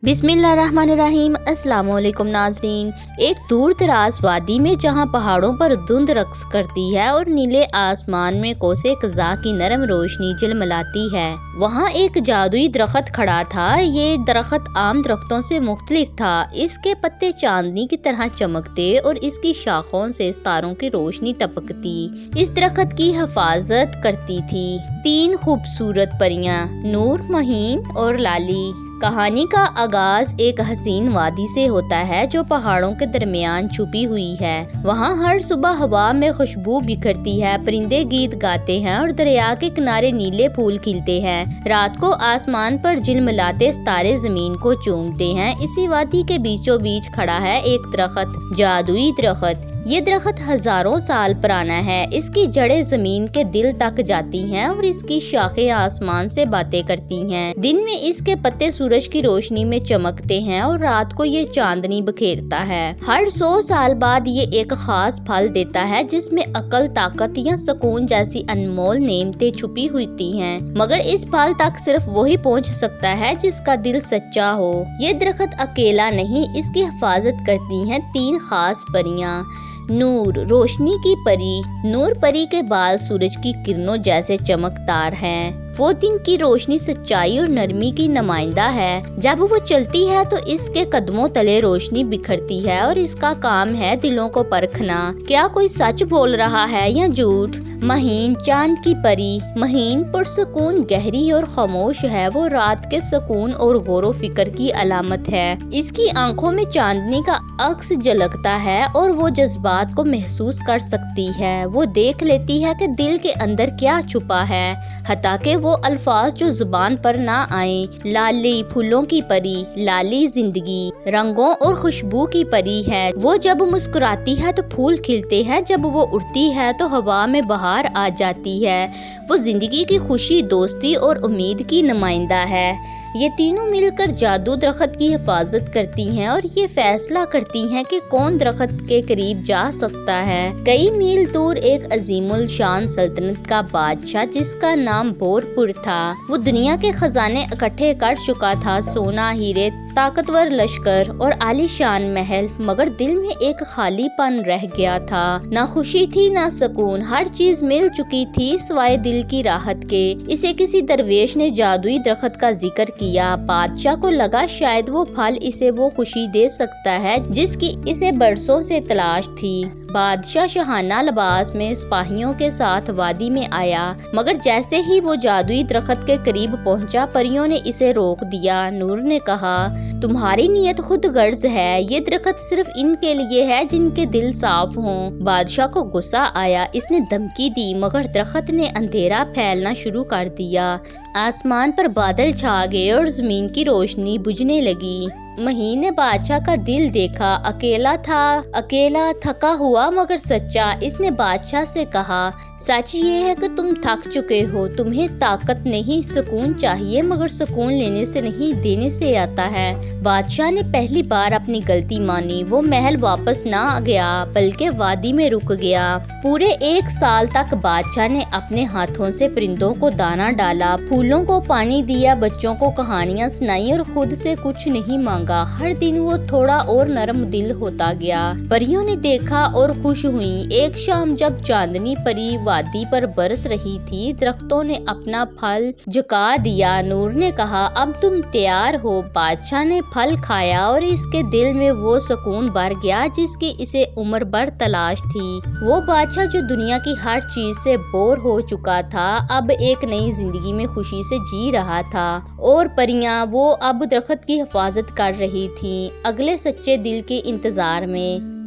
बिस्मिल्लाहिर्रहमानिर्रहीम। अस्सलाम वालेकुम नाज़रीन। एक दूर दराज वादी में जहाँ पहाड़ों पर धुंध रक्स करती है और नीले आसमान में कोसे क़ज़ा की नरम रोशनी झिलमिलाती है, वहाँ एक जादुई दरख्त खड़ा था। ये दरख्त आम दरख्तों से मुख्तलिफ था। इसके पत्ते चांदनी की तरह चमकते और इसकी शाखों से सितारों की रोशनी टपकती। इस दरख्त की हिफाजत करती थी 3 खूबसूरत परियां, नूर, महीन और लाली। कहानी का आगाज एक हसीन वादी से होता है जो पहाड़ों के दरमियान छुपी हुई है। वहाँ हर सुबह हवा में खुशबू बिखरती है, परिंदे गीत गाते हैं और दरिया के किनारे नीले फूल खिलते हैं। रात को आसमान पर झिलमिलाते सितारे जमीन को चूमते हैं। इसी वादी के बीचों बीच खड़ा है एक दरख्त, जादुई दरख्त। ये दरख्त हजारों साल पुराना है। इसकी जड़ें जमीन के दिल तक जाती हैं और इसकी शाखें आसमान से बातें करती हैं। दिन में इसके पत्ते सूरज की रोशनी में चमकते हैं और रात को ये चांदनी बखेरता है। हर 100 साल बाद ये एक खास फल देता है जिसमें अकल, ताकत या सुकून जैसी अनमोल नेमतें छुपी होती हैं। मगर इस फल तक सिर्फ वही पहुंच सकता है जिसका दिल सच्चा हो। ये दरख्त अकेला नहीं, इसकी हिफाजत करती हैं 3 खास परियां। नूर, रोशनी की परी। नूर परी के बाल सूरज की किरणों जैसे चमकदार हैं। वो दिन की रोशनी, सच्चाई और नरमी की नुमाइंदा है। जब वो चलती है तो इसके कदमों तले रोशनी बिखरती है और इसका काम है दिलों को परखना, क्या कोई सच बोल रहा है या झूठ। महीन, चांद की परी। महीन पुरसुकून, गहरी और खामोश है। वो रात के सुकून और गौरो फिक्र की अलामत है। इसकी आंखों में चांदनी का अक्स झलकता है और वो जज्बात को महसूस कर सकती है। वो देख लेती है कि दिल के अंदर क्या छुपा है, हता के वो अल्फाज जो जुबान पर ना आए। लाली, फूलों की परी। लाली जिंदगी, रंगों और खुशबू की परी है। वो जब मुस्कुराती है तो फूल खिलते हैं, जब वो उड़ती है तो हवा में बहार आ जाती है। वो जिंदगी की खुशी, दोस्ती और उम्मीद की नुमाइंदा है। ये तीनों मिलकर जादू दरख्त की हिफाजत करती हैं और ये फैसला करती हैं कि कौन दरख्त के करीब जा सकता है। कई मील दूर एक अजीमुल शान सल्तनत का बादशाह जिसका नाम बोरपुर था, वो दुनिया के खजाने इकट्ठे कर चुका था, सोना, हीरे, ताकतवर लश्कर और आलीशान महल। मगर दिल में एक खालीपन रह गया था। ना खुशी थी ना सुकून, हर चीज मिल चुकी थी सिवाय दिल की राहत के। इसे किसी दरवेश ने जादुई दरख्त का जिक्र किया। बादशाह को लगा शायद वो फल इसे वो खुशी दे सकता है जिसकी इसे बरसों से तलाश थी। बादशाह शाहाना लिबास में सिपाहियों के साथ वादी में आया, मगर जैसे ही वो जादुई दरख्त के करीब पहुंचा, परियों ने इसे रोक दिया। नूर ने कहा, तुम्हारी नीयत खुद गर्ज है, ये दरख्त सिर्फ इनके लिए है जिनके दिल साफ हों। बादशाह को गुस्सा आया, इसने धमकी दी, मगर दरख्त ने अंधेरा फैलना शुरू कर दिया। आसमान पर बादल छा गए और जमीन की रोशनी बुझने लगी। महीन ने बादशाह का दिल देखा, अकेला थका हुआ मगर सच्चा। इसने बादशाह से कहा, सच ये है कि तुम थक चुके हो, तुम्हें ताकत नहीं, सुकून चाहिए, मगर सुकून लेने से नहीं, देने से आता है। बादशाह ने पहली बार अपनी गलती मानी। वो महल वापस ना गया बल्कि वादी में रुक गया। पूरे 1 साल तक बादशाह ने अपने हाथों से परिंदों को दाना डाला, फूलों को पानी दिया, बच्चों को कहानियां सुनाई और खुद से कुछ नहीं मांगा। हर दिन वो थोड़ा और नरम दिल होता गया। परियों ने देखा और खुश हुई। एक शाम जब चांदनी परी वादी पर बरस रही थी, दरख्तों ने अपना फल झुका दिया। नूर ने कहा, अब तुम तैयार हो। बादशाह ने फल खाया और इसके दिल में वो सुकून भर गया जिसकी इसे उम्र भर तलाश थी। वो बादशाह जो दुनिया की हर चीज से बोर हो चुका था, अब एक नई जिंदगी में खुशी से जी रहा था। और परियां, वो अब दरख्त की हिफाजत कर रही थी, अगले सच्चे दिल के इंतजार में।